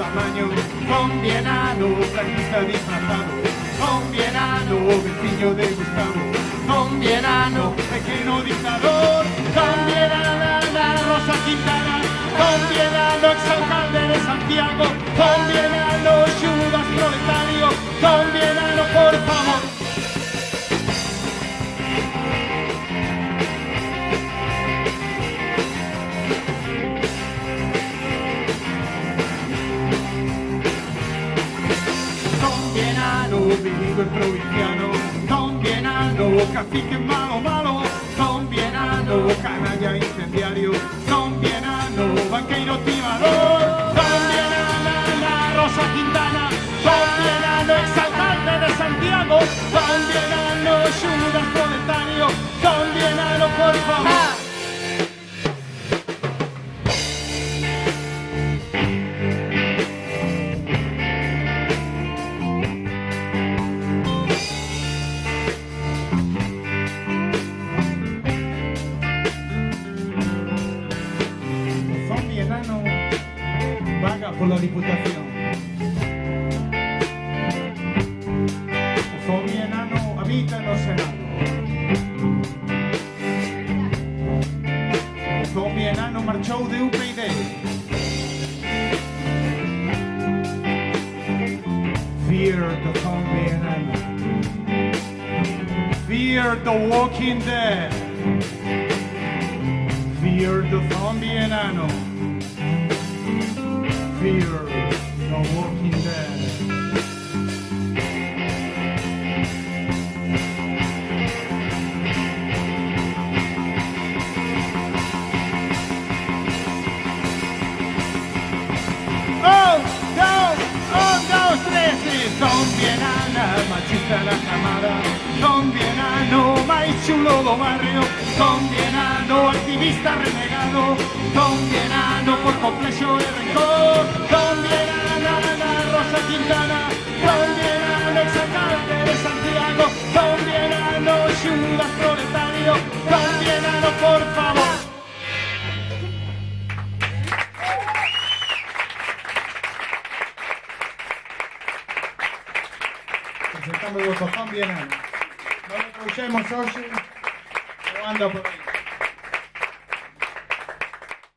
tamaño, zombie enano, franquista disfrazado, zombie enano, vecino de Gustavo, zombie enano, pequeño dictador, zombie enano, Rosa Quintana, zombie enano, exalcalde de Santiago, zombie enano, Judas proletario, zombie enano, por favor. Venido el provinciano, zombie enano, cacique malo, malo, zombie enano, canalla incendiario, zombie enano, banqueiro timador, zombie enana, Rosa Quintana, zombie enano, exalcalde de Santiago, zombie enano, Judas proletario, zombie enano, por favor. Por la Diputación. El zombie enano habita en los senados. El zombie enano marchó de UPyD. Fear the zombie enano. Fear the walking dead. Fear the zombie enano. Fear the walking dead. Zombie enana, machista la camada, zombie enano, más chulo do barrio, zombie enano, activista renegado, zombie enano, por complejo de rencor, zombie enana, Rosa Quintana, zombie enano, exalcalde de Santiago, zombie enano, Judas proletario, zombie enano, por favor. Presentamos o zombie enano. Non lo coñecemos hoxe, ou anda por aí.